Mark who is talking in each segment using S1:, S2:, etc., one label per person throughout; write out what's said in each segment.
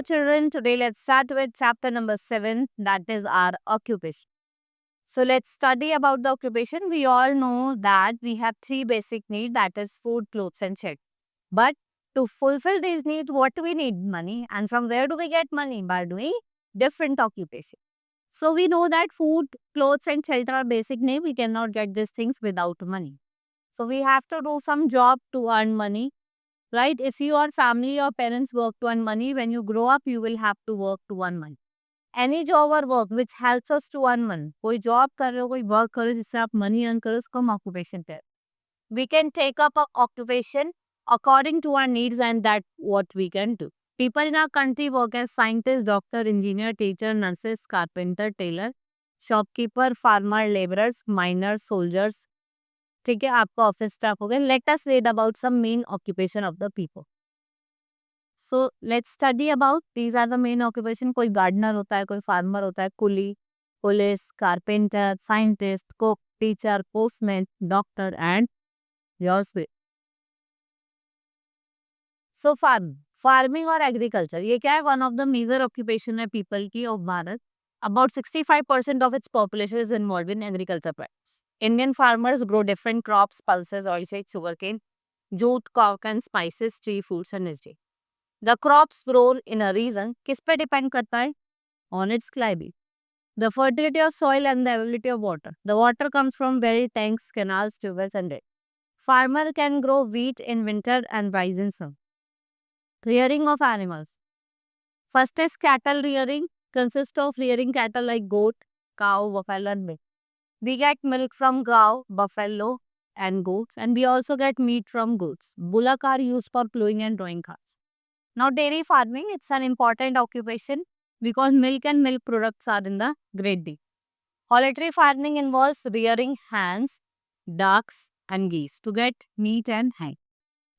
S1: Now, children, today let's start with chapter number 7, that is our occupation. So, let's study about the occupation. We all know that we have three basic needs, that is food, clothes, and shelter. But to fulfill these needs, what do we need? Money. And from where do we get money? By doing different occupation. So, we know that food, clothes, and shelter are basic needs. We cannot get these things without money. So, we have to do some job to earn money. Right? If your family or parents work to earn money, when you grow up, you will have to work to earn money. Any job or work which helps us to earn money. कोई job कर रहे हो, कोई work कर रहे हो जिससे आप money earn करो, उसको हम occupation कहते हैं. We can take up a occupation according to our needs and that what we can do. People in our country work as scientists, doctor, engineer, teacher, nurses, carpenter, tailor, shopkeeper, farmer, laborers, miners, soldiers. ठीक है, आपका office staff हो गया. Let us read about some main occupation of the people. So let's study about these are the main occupation. कोई gardener होता है, कोई farmer होता है, coolie, police, carpenter, scientist, cook, teacher, postman, doctor and yours. So farming और agriculture ये क्या है? One of the major occupation है पीपल की of Bharat. About 65% of its population is involved in agriculture practice. Indian farmers grow different crops, pulses, oilseeds, sugarcane, jute, cotton, spices, tree fruits and vegetable. The crops grown in a region किस पे depend करता है? On its climate. The fertility of soil and the availability of water. The water comes from very tanks, canals, tubes and lakes. Farmer can grow wheat in winter and rice in summer. Rearing of animals. First is cattle rearing. Consists of rearing cattle like goat, cow, buffalo and milk. We get milk from cow, buffalo and goats, and we also get meat from goats. Bullock are used for plowing and drawing carts. Now dairy farming, it's an important occupation because milk and milk products are in the great deal. Poultry farming involves rearing hens, ducks and geese to get meat and egg.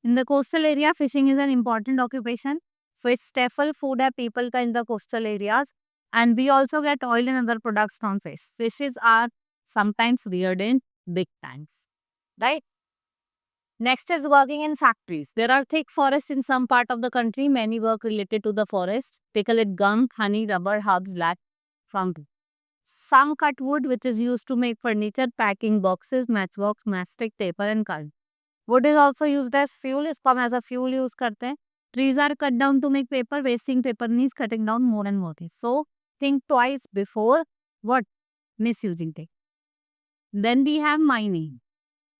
S1: In the coastal area, fishing is an important occupation. Fish staple food है people का in the coastal areas. And we also get oil and other products from fish. Fishes are sometimes reared in big tanks. Right? Next is working in factories. There are thick forests in some part of the country. Many work related to the forest. Pickle it gum, honey, rubber, herbs, lac from tea. Some cut wood which is used to make furniture, packing boxes, matchbox, mastic, paper and card. Wood is also used as fuel. इसको हम as a fuel use करते हैं. Trees are cut down to make paper. Wasting paper means cutting down more and more things. So, think twice before what? Misusing things. Then we have mining.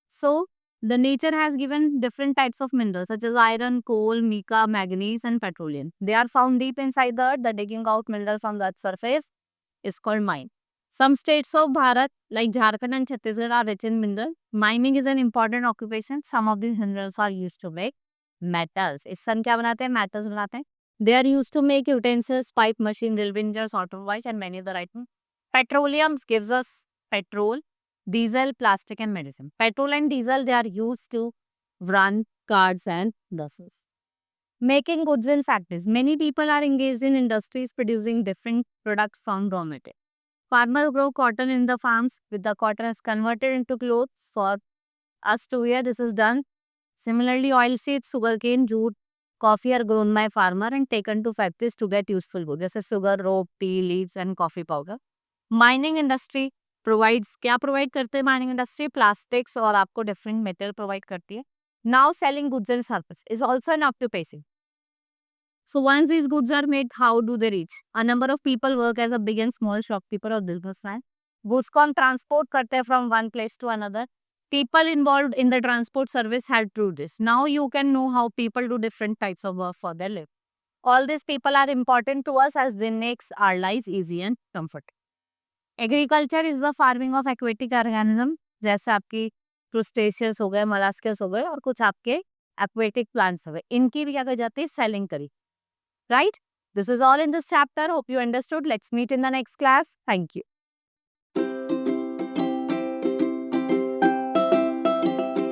S1: So, the nature has given different types of minerals such as iron, coal, mica, manganese and petroleum. They are found deep inside the earth. The digging out mineral from the earth's surface is called mine. Some states of Bharat like Jharkhand and Chhattisgarh are rich in mineral. Mining is an important occupation. Some of these minerals are used to make metals. इससे हम क्या बनाते हैं? Metals बनाते हैं. They are used to make utensils, pipe, machine, railway engines, automobiles and many other items. Petroleum gives us petrol, diesel, plastic and medicine. Petrol and diesel, they are used to run cars and buses. Making goods in factories. Many people are engaged in industries producing different products from raw material. Farmers grow cotton in the farms with the cotton is converted into clothes for us to wear. This is done. Similarly, oilseeds, sugarcane, jute, coffee are grown by farmer and taken to factories to get useful goods. जैसे sugar, rope, tea leaves and coffee powder. Mining industry provides क्या provide करते हैं mining industry? Plastics और आपको different metal provide करती है. Now selling goods and services is also an occupation. So once these goods are made, how do they reach? A number of people work as a big and small shopkeeper or businessman. Goods को हम transport करते हैं from one place to another. People involved in the transport service had to do this. Now you can know how people do different types of work for their living. All these people are important to us as they make our life easy and comfortable. Agriculture is the farming of aquatic organism. जैसे आपकी crustaceans हो गए, molluscs हो गए और कुछ आपके aquatic plants हो गए. इनकी भी क्या कही जाती है? Selling करी. Right? This is all in this chapter. Hope you understood. Let's meet in the next class. Thank you.